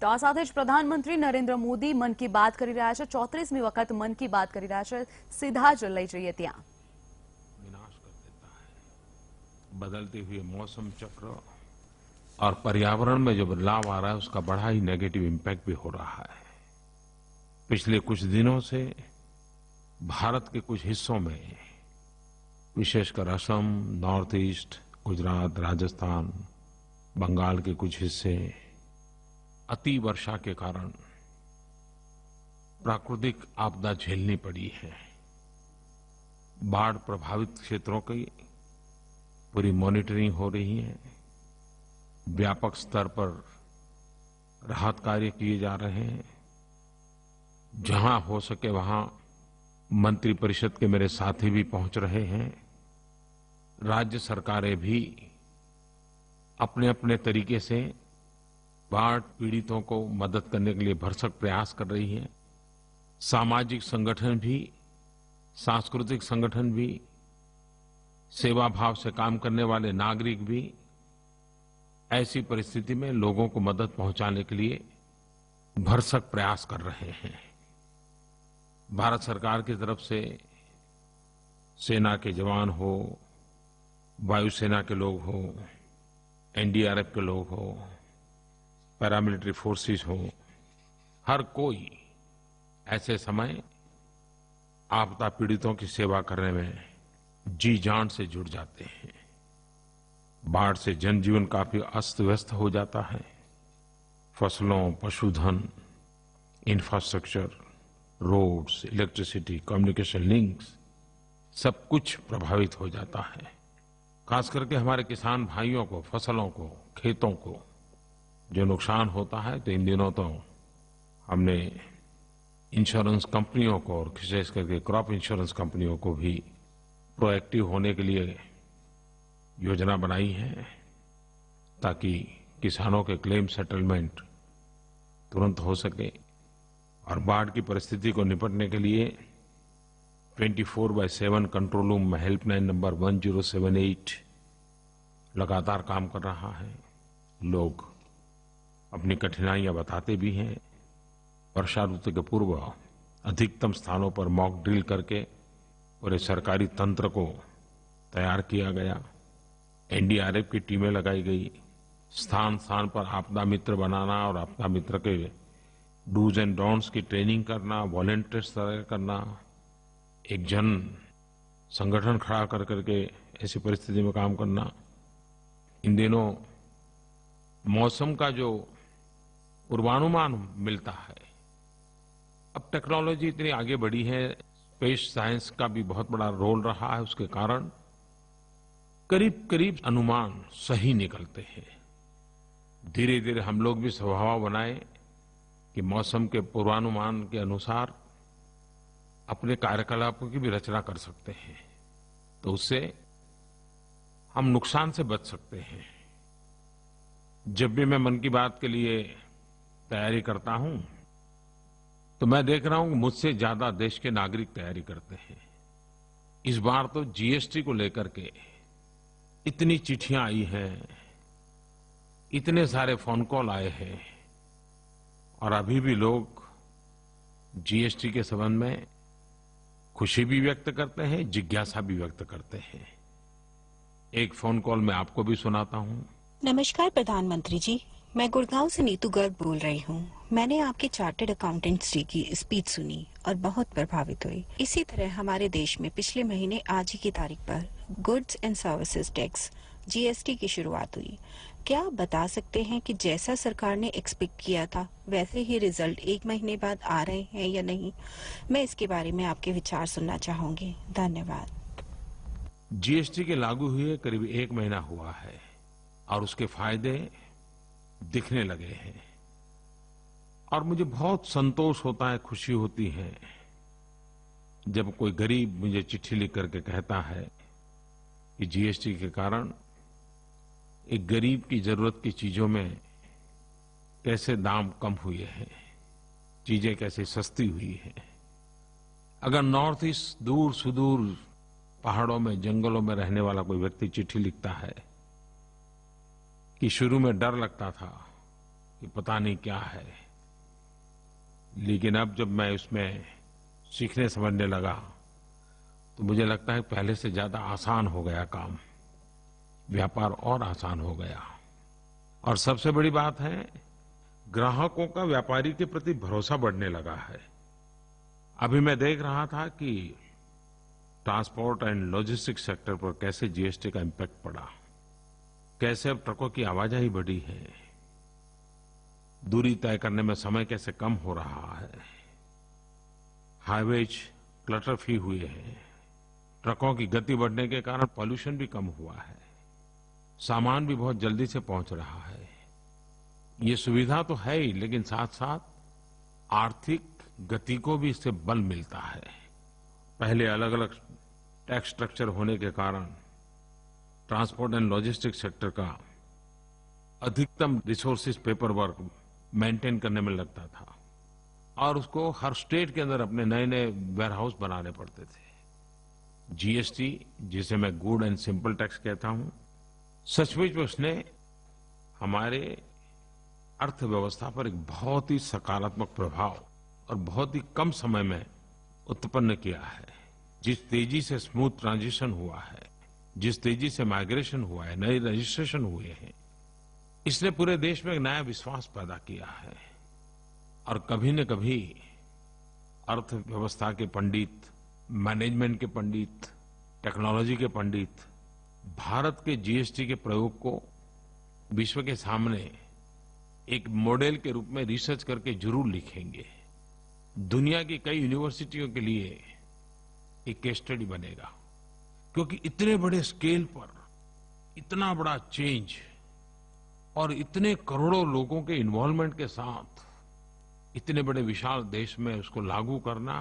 તો આ સાથે જ પ્રધાનમંત્રી નરેન્દ્ર મોદી મન કી બાત કરી રહ્યા છે 34મી વખત મન કી બાત કરી રહ્યા છે સીધા જ લઈ જઈએ ત્યાં विनाश कर देता है। बदलते हुए मौसम चक्र और पर्यावरण में जो बदलाव आ रहा है उसका बड़ा ही नेगेटिव इम्पैक्ट भी हो रहा है। पिछले कुछ दिनों से भारत के कुछ हिस्सों में विशेषकर असम, नॉर्थ ईस्ट, गुजरात, राजस्थान, बंगाल के कुछ हिस्से अति वर्षा के कारण प्राकृतिक आपदा झेलनी पड़ी है। बाढ़ प्रभावित क्षेत्रों की पूरी मॉनिटरिंग हो रही है। व्यापक स्तर पर राहत कार्य किए जा रहे हैं। जहां हो सके वहां मंत्रिपरिषद के मेरे साथी भी पहुंच रहे हैं। राज्य सरकारें भी अपने अपने तरीके से बाढ़ पीड़ितों को मदद करने के लिए भरसक प्रयास कर रही हैं। सामाजिक संगठन भी, सांस्कृतिक संगठन भी, सेवा भाव से काम करने वाले नागरिक भी ऐसी परिस्थिति में लोगों को मदद पहुंचाने के लिए भरसक प्रयास कर रहे हैं। भारत सरकार की तरफ से सेना के जवान हो, वायुसेना के लोग हो, एनडीआरएफ के लोग हो, पैरामिलिट्री फोर्सेस हो, हर कोई ऐसे समय आपदा पीड़ितों की सेवा करने में जी जान से जुड़ जाते हैं। बाढ़ से जनजीवन काफी अस्त व्यस्त हो जाता है। फसलों, पशुधन, infrastructure, roads, electricity, communication links सब कुछ प्रभावित हो जाता है। खास करके हमारे किसान भाइयों को, फसलों को, खेतों को जो नुकसान होता है, तो इन दिनों तो हमने इंश्योरेंस कंपनियों को और विशेष करके क्रॉप इंश्योरेंस कंपनियों को भी प्रोएक्टिव होने के लिए योजना बनाई है ताकि किसानों के क्लेम सेटलमेंट तुरंत हो सके। और बाढ़ की परिस्थिति को निपटने के लिए 24/7 कंट्रोल रूम में हेल्पलाइन नंबर 1078 लगातार काम कर रहा है। लोग अपनी कठिनाइयां बताते भी हैं। वर्षा ऋतु के पूर्व अधिकतम स्थानों पर मॉक ड्रिल करके पूरे सरकारी तंत्र को तैयार किया गया। एनडीआरएफ की टीमें लगाई गई। स्थान स्थान पर आपदा मित्र बनाना और आपदा मित्र के डूज एंड डोंट्स की ट्रेनिंग करना, वॉलंटियर्स तैयार करना, एक जन संगठन खड़ा कर करके ऐसी परिस्थिति में काम करना। इन दिनों मौसम का जो पूर्वानुमान मिलता है, अब टेक्नोलॉजी इतनी आगे बढ़ी है, स्पेस साइंस का भी बहुत बड़ा रोल रहा है। उसके कारण करीब करीब अनुमान सही निकलते हैं। धीरे धीरे हम लोग भी स्वभाव बनाए कि मौसम के पूर्वानुमान के अनुसार अपने कार्यकलापों की भी रचना कर सकते हैं, तो उससे हम नुकसान से बच सकते हैं। जब भी मैं मन की बात के लिए तैयारी करता हूं तो मैं देख रहा हूं कि मुझसे ज्यादा देश के नागरिक तैयारी करते हैं। इस बार तो जीएसटी को लेकर के इतनी चिट्ठियां आई हैं, इतने सारे फोन कॉल आए हैं और अभी भी लोग जीएसटी के संबंध में खुशी भी व्यक्त करते हैं, जिज्ञासा भी व्यक्त करते हैं। एक फोन कॉल मैं आपको भी सुनाता हूं। नमस्कार प्रधानमंत्री जी, मैं गुड़गांव से नीतू गर्ग बोल रही हूँ। मैंने आपके चार्टर्ड अकाउंटेंट्स डे की स्पीच सुनी और बहुत प्रभावित हुई। इसी तरह हमारे देश में पिछले महीने आज ही की तारीख पर goods and services tax GST की शुरुआत हुई। क्या आप बता सकते हैं कि जैसा सरकार ने एक्सपेक्ट किया था वैसे ही रिजल्ट 1 महीने बाद आ रहे हैं या नहीं? मैं इसके बारे में आपके विचार सुनना चाहूंगी। धन्यवाद। जीएसटी के लागू हुए करीब 1 महीना हुआ है और उसके फायदे दिखने लगे हैं और मुझे बहुत संतोष होता है, खुशी होती है जब कोई गरीब मुझे चिट्ठी लिख करके कहता है कि जीएसटी के कारण एक गरीब की जरूरत की चीजों में कैसे दाम कम हुए हैं, चीजें कैसे सस्ती हुई हैं। अगर नॉर्थ ईस्ट दूर सुदूर पहाड़ों में, जंगलों में रहने वाला कोई व्यक्ति चिट्ठी लिखता है कि शुरू में डर लगता था कि पता नहीं क्या है, लेकिन अब जब मैं उसमें सीखने समझने लगा तो मुझे लगता है पहले से ज्यादा आसान हो गया काम, व्यापार और आसान हो गया। और सबसे बड़ी बात है, ग्राहकों का व्यापारी के प्रति भरोसा बढ़ने लगा है। अभी मैं देख रहा था कि ट्रांसपोर्ट एंड लॉजिस्टिक्स सेक्टर पर कैसे जीएसटी का इम्पैक्ट पड़ा, कैसे अब ट्रकों की आवाजाही बढ़ी है, दूरी तय करने में समय कैसे कम हो रहा है, हाईवेज क्लटर फ्री हुए हैं, ट्रकों की गति बढ़ने के कारण पॉल्यूशन भी कम हुआ है, सामान भी बहुत जल्दी से पहुंच रहा है। ये सुविधा तो है ही, लेकिन साथ साथ आर्थिक गति को भी इससे बल मिलता है। पहले अलग अलग टैक्स स्ट्रक्चर होने के कारण ट्रांसपोर्ट एंड लॉजिस्टिक्स सेक्टर का अधिकतम रिसोर्सेज पेपर वर्क मेंटेन करने में लगता था और उसको हर स्टेट के अंदर अपने नए नए वेयरहाउस बनाने पड़ते थे। जीएसटी, जिसे मैं गुड एंड सिंपल टैक्स कहता हूं, सचमुच में उसने हमारे अर्थव्यवस्था पर एक बहुत ही सकारात्मक प्रभाव और बहुत ही कम समय में उत्पन्न किया है। जिस तेजी से स्मूथ ट्रांजिशन हुआ है, जिस तेजी से माइग्रेशन हुआ है, नए रजिस्ट्रेशन हुए हैं, इसने पूरे देश में एक नया विश्वास पैदा किया है। और कभी न कभी अर्थव्यवस्था के पंडित, मैनेजमेंट के पंडित, टेक्नोलॉजी के पंडित भारत के जीएसटी के प्रयोग को विश्व के सामने एक मॉडल के रूप में रिसर्च करके जरूर लिखेंगे। दुनिया की कई यूनिवर्सिटियों के लिए एक केस स्टडी बनेगा, क्योंकि इतने बड़े स्केल पर इतना बड़ा चेंज और इतने करोड़ों लोगों के इन्वॉल्वमेंट के साथ इतने बड़े विशाल देश में उसको लागू करना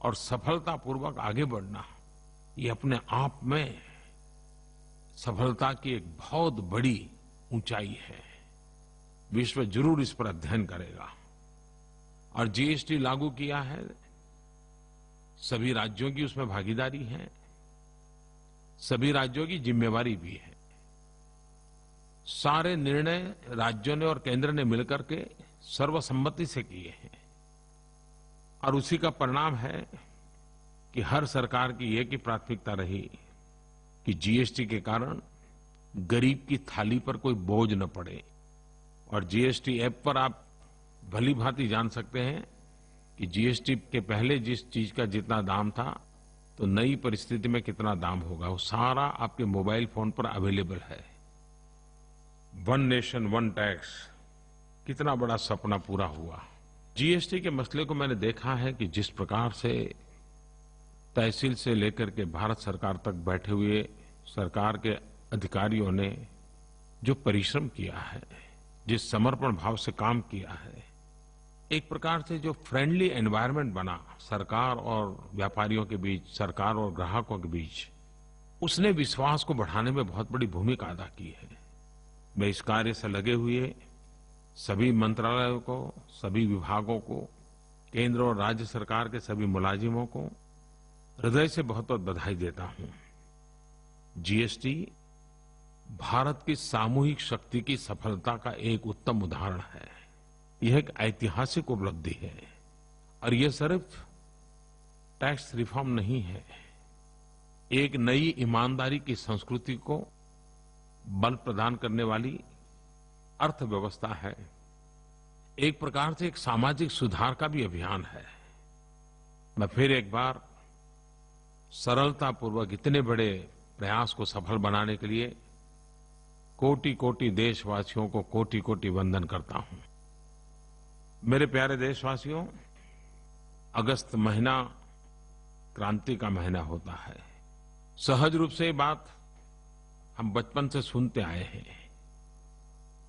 और सफलतापूर्वक आगे बढ़ना, ये अपने आप में सफलता की एक बहुत बड़ी ऊंचाई है। विश्व जरूर इस पर अध्ययन करेगा। और जीएसटी लागू किया है, सभी राज्यों की उसमें भागीदारी है, सभी राज्यों की जिम्मेवारी भी है। सारे निर्णय राज्यों ने और केंद्र ने मिलकर के सर्वसम्मति से किए हैं और उसी का परिणाम है कि हर सरकार की एक ही प्राथमिकता रही कि जीएसटी के कारण गरीब की थाली पर कोई बोझ न पड़े। और जीएसटी ऐप पर आप भली भांति जान सकते हैं कि जीएसटी के पहले जिस चीज का जितना दाम था तो नई परिस्थिति में कितना दाम होगा, वो सारा आपके मोबाइल फोन पर अवेलेबल है। वन नेशन वन टैक्स, कितना बड़ा सपना पूरा हुआ। जीएसटी के मसले को मैंने देखा है कि जिस प्रकार से तहसील से लेकर के भारत सरकार तक बैठे हुए सरकार के अधिकारियों ने जो परिश्रम किया है, जिस समर्पण भाव से काम किया है, एक प्रकार से जो फ्रेंडली एनवायरनमेंट बना सरकार और व्यापारियों के बीच, सरकार और ग्राहकों के बीच, उसने विश्वास को बढ़ाने में बहुत बड़ी भूमिका अदा की है। मैं इस कार्य से लगे हुए सभी मंत्रालयों को, सभी विभागों को, केंद्र और राज्य सरकार के सभी मुलाजिमों को हृदय से बहुत बहुत बधाई देता हूं। जीएसटी भारत की सामूहिक शक्ति की सफलता का एक उत्तम उदाहरण है। यह एक ऐतिहासिक उपलब्धि है और यह सिर्फ टैक्स रिफॉर्म नहीं है, एक नई ईमानदारी की संस्कृति को बल प्रदान करने वाली अर्थव्यवस्था है। एक प्रकार से एक सामाजिक सुधार का भी अभियान है। मैं फिर एक बार सरलतापूर्वक इतने बड़े प्रयास को सफल बनाने के लिए कोटि कोटि देशवासियों को कोटि कोटि वंदन करता हूं। मेरे प्यारे देशवासियों, अगस्त महीना क्रांति का महीना होता है। सहज रूप से ये बात हम बचपन से सुनते आए हैं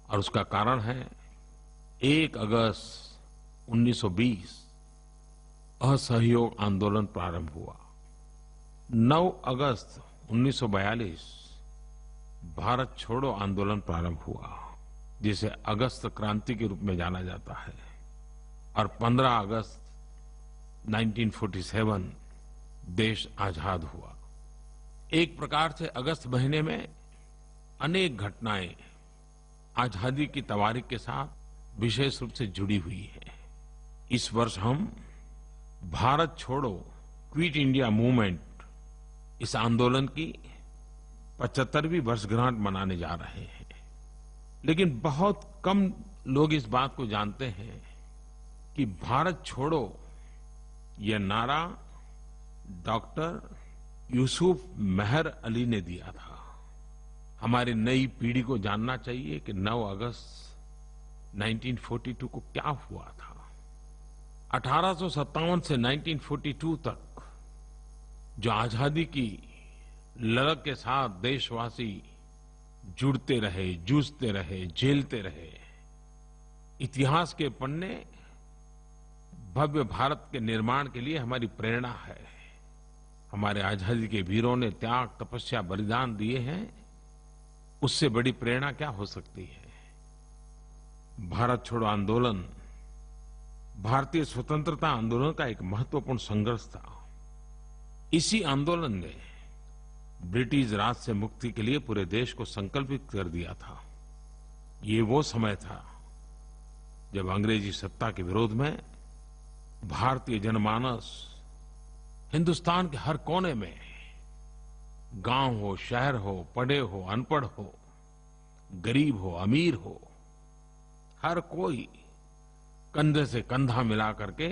और उसका कारण है 1 अगस्त 1920 असहयोग आंदोलन प्रारंभ हुआ। 9 अगस्त 1942 भारत छोड़ो आंदोलन प्रारंभ हुआ, जिसे अगस्त क्रांति के रूप में जाना जाता है। और 15 अगस्त 1947 देश आजाद हुआ। एक प्रकार से अगस्त महीने में अनेक घटनाएं आजादी की तवारीख के साथ विशेष रूप से जुड़ी हुई है। इस वर्ष हम भारत छोड़ो क्विट इंडिया मूवमेंट इस आंदोलन की 75वीं वर्षगांठ मनाने जा रहे हैं। लेकिन बहुत कम लोग इस बात को जानते हैं कि भारत छोड़ो यह नारा डॉक्टर यूसुफ मेहर अली ने दिया था। हमारी नई पीढ़ी को जानना चाहिए कि 9 अगस्त 1942 को क्या हुआ था। 1857 से 1942 तक जो आजादी की ललक के साथ देशवासी जुड़ते रहे, जूझते रहे, झेलते रहे, इतिहास के पन्ने भव्य भारत के निर्माण के लिए हमारी प्रेरणा है। हमारे आजादी के वीरों ने त्याग, तपस्या, बलिदान दिए हैं। उससे बड़ी प्रेरणा क्या हो सकती है। भारत छोड़ो आंदोलन भारतीय स्वतंत्रता आंदोलन का एक महत्वपूर्ण संघर्ष था। इसी आंदोलन ने ब्रिटिश राज से मुक्ति के लिए पूरे देश को संकल्पित कर दिया था। ये वो समय था जब अंग्रेजी सत्ता के विरोध में भारतीय जनमानस हिंदुस्तान के हर कोने में, गांव हो, शहर हो, पढ़े हो, अनपढ़ हो, गरीब हो, अमीर हो, हर कोई कंधे से कंधा मिला करके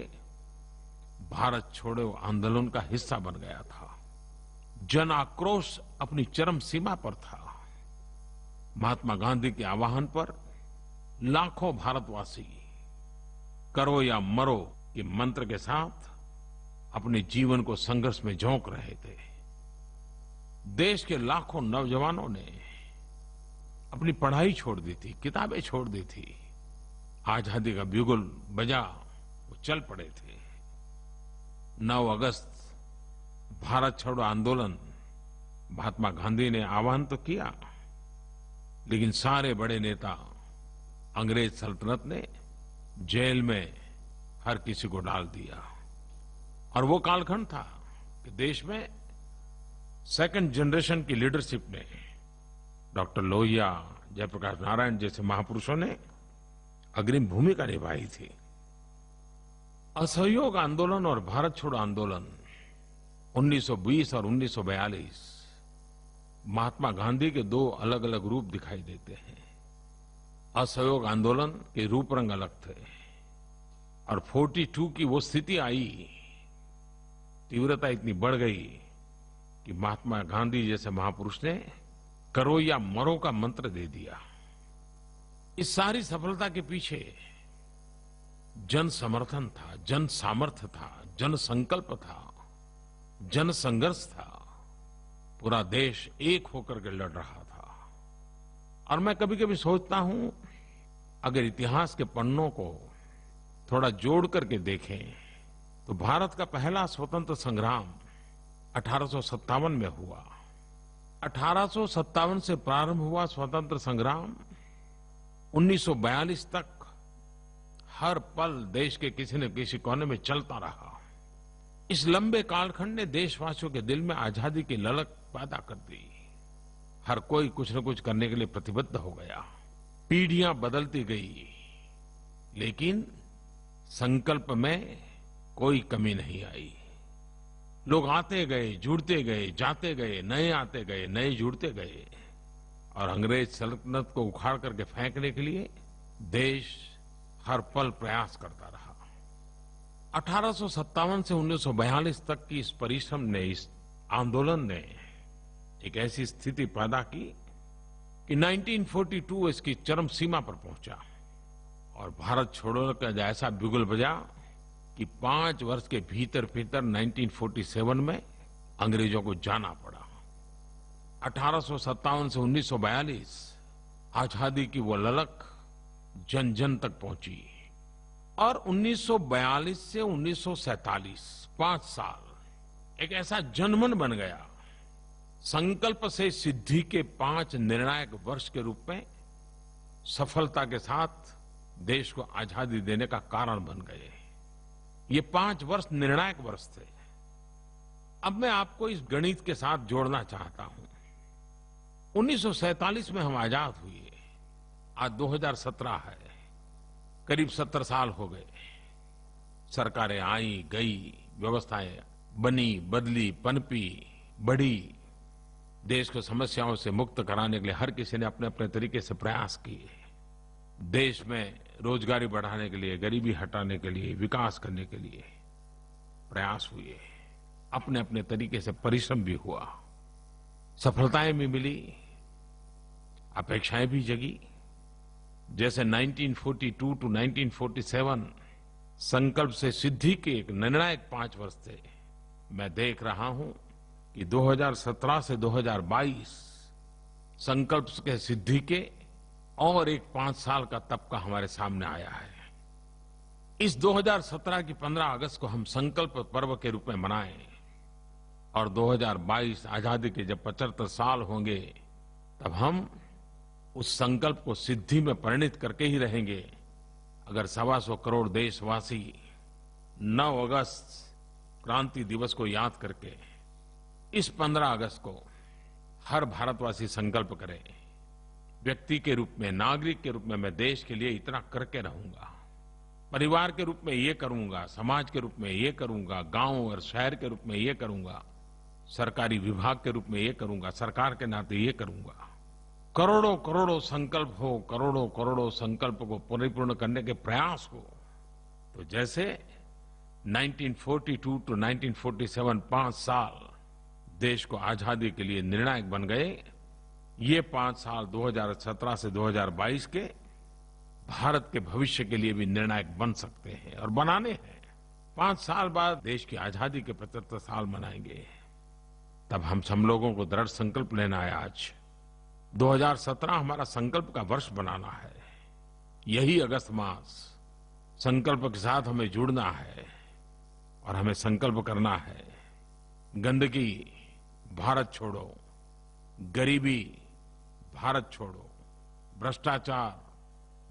भारत छोड़ो आंदोलन का हिस्सा बन गया था। जन आक्रोश अपनी चरम सीमा पर था। महात्मा गांधी के आह्वान पर लाखों भारतवासी करो या मरो के मंत्र के साथ अपने जीवन को संघर्ष में झोंक रहे थे। देश के लाखों नौजवानों ने अपनी पढ़ाई छोड़ दी थी, किताबें छोड़ दी थी। आजादी का ब्यूगल बजा, वो चल पड़े थे। 9 अगस्त भारत छोड़ो आंदोलन महात्मा गांधी ने आह्वान तो किया, लेकिन सारे बड़े नेता अंग्रेज सल्तनत ने जेल में हर किसी को डाल दिया। और वो कालखंड था कि देश में सेकंड जनरेशन की लीडरशिप ने, डॉक्टर लोहिया, जयप्रकाश नारायण जैसे महापुरुषों ने अग्रिम भूमिका निभाई थी। असहयोग आंदोलन और भारत छोड़ो आंदोलन 1920 और 1942 महात्मा गांधी के 2 अलग अलग रूप दिखाई देते हैं। असहयोग आंदोलन के रूप रंग अलग थे और 42 की वो स्थिति आई, तीव्रता इतनी बढ़ गई कि महात्मा गांधी जैसे महापुरुष ने करो या मरो का मंत्र दे दिया। इस सारी सफलता के पीछे जन समर्थन था, जन सामर्थ्य था, जन संकल्प था, जन संघर्ष था। पूरा देश एक होकर के लड़ रहा था। और मैं कभी कभी सोचता हूं, अगर इतिहास के पन्नों को थोड़ा जोड़ करके देखें तो भारत का पहला स्वतंत्र संग्राम 1857 में हुआ। 1857 से प्रारंभ हुआ स्वतंत्र संग्राम 1942 तक हर पल देश के किसी न किसी कोने में चलता रहा। इस लंबे कालखंड ने देशवासियों के दिल में आजादी की ललक पैदा कर दी। हर कोई कुछ न कुछ करने के लिए प्रतिबद्ध हो गया। पीढ़ियां बदलती गई, लेकिन संकल्प में कोई कमी नहीं आई। लोग आते गए, जुड़ते गए, जाते गए, नए आते गए, नए जुड़ते गए। और अंग्रेज सल्तनत को उखाड़ करके फेंकने के लिए देश हर पल प्रयास करता रहा। 1857 से 1942 तक की इस परिश्रम ने, इस आंदोलन ने एक ऐसी स्थिति पैदा की कि 1942 इसकी चरम सीमा पर पहुंचा और भारत छोड़ो का ऐसा बिगुल बजा कि 5 वर्ष के भीतर भीतर 1947 में अंग्रेजों को जाना पड़ा। 1857 से 1942 आजादी की वो ललक जन जन तक पहुंची और 1942 से 1947 5 साल एक ऐसा जनमन बन गया। संकल्प से सिद्धि के 5 निर्णायक वर्ष के रूप में सफलता के साथ देश को आजादी देने का कारण बन गए। ये 5 वर्ष निर्णायक वर्ष थे। अब मैं आपको इस गणित के साथ जोड़ना चाहता हूं। 1947 में हम आजाद हुए, आज 2017 है। करीब 70 साल हो गए। सरकारें आई गई, व्यवस्थाएं बनी, बदली, पनपी, बढ़ी। देश को समस्याओं से मुक्त कराने के लिए हर किसी ने अपने अपने तरीके से प्रयास किए। देश में रोजगारी बढ़ाने के लिए, गरीबी हटाने के लिए, विकास करने के लिए प्रयास हुए। अपने अपने तरीके से परिश्रम भी हुआ, सफलताएं भी मिली, अपेक्षाएं भी जगी। जैसे 1942 टू 1947 संकल्प से सिद्धि के एक निर्णायक 5 वर्ष थे। मैं देख रहा हूं कि 2017 से 2022 संकल्प के सिद्धि के और एक 5 साल का तबका हमारे सामने आया है। इस 2017 की 15 अगस्त को हम संकल्प पर्व के रूप में मनाएं और 2022 आजादी के जब 75 साल होंगे तब हम उस संकल्प को सिद्धि में परिणित करके ही रहेंगे अगर 125 करोड़ देशवासी 9 अगस्त क्रांति दिवस को याद करके इस 15 अगस्त को हर भारतवासी संकल्प करे, व्यक्ति के रूप में, नागरिक के रूप में मैं देश के लिए इतना करके रहूंगा, परिवार के रूप में ये करूंगा, समाज के रूप में ये करूंगा, गांव और शहर के रूप में ये करूंगा, सरकारी विभाग के रूप में ये करूंगा, सरकार के नाते ये करूंगा। करोड़ों करोड़ों संकल्प हो, करोड़ों करोड़ों संकल्प को परिपूर्ण करने के प्रयास हो। तो जैसे 1942 टू 1947 5 साल देश को आजादी के लिए निर्णायक बन गए, ये 5 साल 2017 से 2022 के भारत के भविष्य के लिए भी निर्णायक बन सकते हैं और बनाने हैं। 5 साल बाद देश की आजादी के 75 साल मनाएंगे। तब हम सब लोगों को दृढ़ संकल्प लेना है। आज 2017 हमारा संकल्प का वर्ष बनाना है। यही अगस्त मास संकल्प के साथ हमें जुड़ना है और हमें संकल्प करना है, गंदगी भारत छोड़ो, गरीबी भारत छोड़ो, भ्रष्टाचार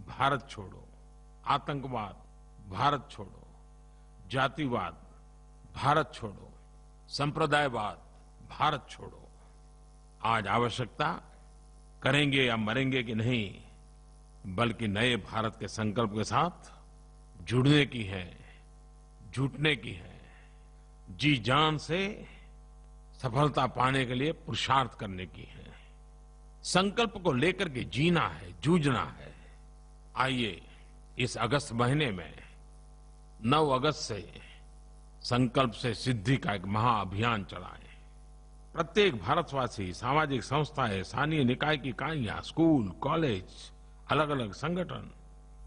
भारत छोड़ो, आतंकवाद भारत छोड़ो, जातिवाद भारत छोड़ो, संप्रदायवाद भारत छोड़ो। आज आवश्यकता करेंगे या मरेंगे कि नहीं, बल्कि नए भारत के संकल्प के साथ जुड़ने की है, जुटने की है, जी जान से सफलता पाने के लिए पुरुषार्थ करने की है। संकल्प को लेकर के जीना है, जूझना है। आइए इस अगस्त महीने में 9 अगस्त से संकल्प से सिद्धि का एक महाअभियान चलाएं। प्रत्येक भारतवासी, सामाजिक संस्थाएं, स्थानीय निकाय की इकाइयां, स्कूल, कॉलेज, अलग अलग संगठन,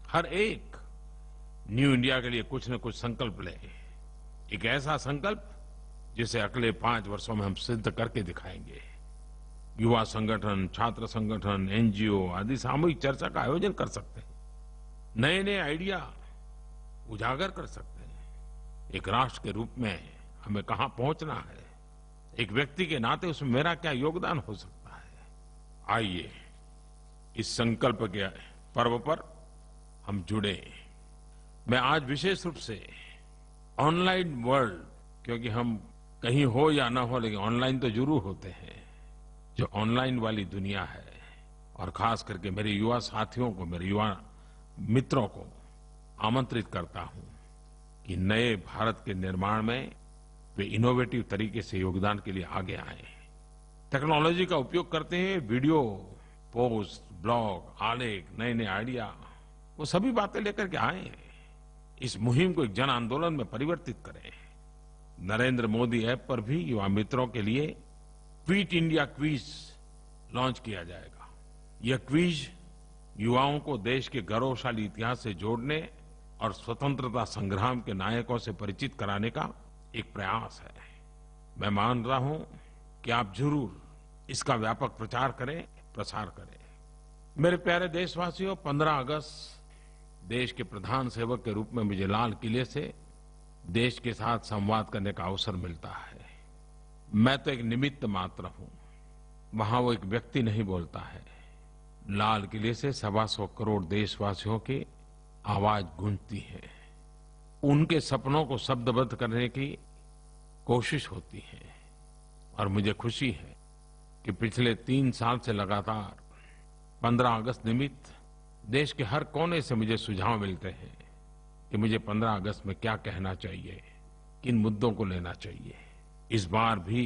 हर एक न्यू इंडिया के लिए कुछ न कुछ संकल्प ले। एक ऐसा संकल्प जिसे अगले 5 वर्षों में हम सिद्ध करके दिखाएंगे। युवा संगठन, छात्र संगठन, एनजीओ आदि सामूहिक चर्चा का आयोजन कर सकते हैं, नए नए आइडिया उजागर कर सकते हैं। एक राष्ट्र के रूप में हमें कहां पहुंचना है, एक व्यक्ति के नाते उसमें मेरा क्या योगदान हो सकता है। आइए इस संकल्प के पर्व पर हम जुड़े। मैं आज विशेष रूप से ऑनलाइन वर्ल्ड, क्योंकि हम कहीं हो या ना हो लेकिन ऑनलाइन तो जरूर होते हैं, जो ऑनलाइन वाली दुनिया है, और खास करके मेरे युवा साथियों को, मेरे युवा मित्रों को आमंत्रित करता हूं कि नए भारत के निर्माण में वे इनोवेटिव तरीके से योगदान के लिए आगे आए। टेक्नोलॉजी का उपयोग करते हैं, वीडियो, पोस्ट, ब्लॉग, आलेख, नए नए आइडिया, वो सभी बातें लेकर के आए। इस मुहिम को एक जन आंदोलन में परिवर्तित करें। नरेंद्र मोदी ऐप पर भी युवा मित्रों के लिए क्विट इंडिया क्विज लॉन्च किया जाएगा। यह क्विज युवाओं को देश के गौरवशाली इतिहास से जोड़ने और स्वतंत्रता संग्राम के नायकों से परिचित कराने का एक प्रयास है। मैं मान रहा हूं कि आप जरूर इसका व्यापक प्रचार करें, प्रसार करें। मेरे प्यारे देशवासियों, 15 अगस्त देश के प्रधान सेवक के रूप में मुझे लाल किले से देश के साथ संवाद करने का अवसर मिलता है। मैं तो एक निमित्त मात्र हूं, वहां वो एक व्यक्ति नहीं बोलता है। लाल किले से 125 करोड़ देशवासियों की आवाज गूंजती है। उनके सपनों को शब्दबद्ध करने की कोशिश होती है और मुझे खुशी है कि पिछले 3 साल से लगातार 15 अगस्त निमित्त देश के हर कोने से मुझे सुझाव मिलते हैं कि मुझे 15 अगस्त में क्या कहना चाहिए, किन मुद्दों को लेना चाहिए। इस बार भी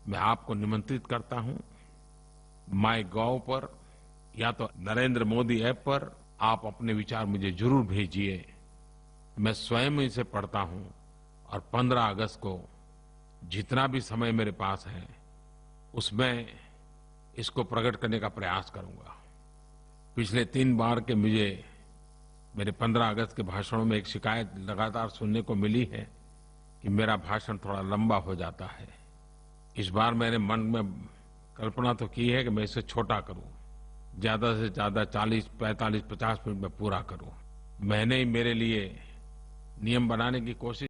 मैं आपको निमंत्रित करता हूं, माईगोव पर या तो नरेंद्र मोदी ऐप पर आप अपने विचार मुझे जरूर भेजिए। मैं स्वयं इसे पढ़ता हूं और 15 अगस्त को जितना भी समय मेरे पास है उसमें इसको प्रकट करने का प्रयास करूंगा। पिछले 3 बार के मुझे मेरे 15 अगस्त के भाषणों में एक शिकायत लगातार सुनने को मिली है कि मेरा भाषण थोड़ा लंबा हो जाता है। इस बार मैंने मन में कल्पना तो की है कि मैं इसे छोटा करूं, ज्यादा से ज्यादा 40, 45, 50 मिनट में पूरा करूं। मैंने ही मेरे लिए नियम बनाने की कोशिश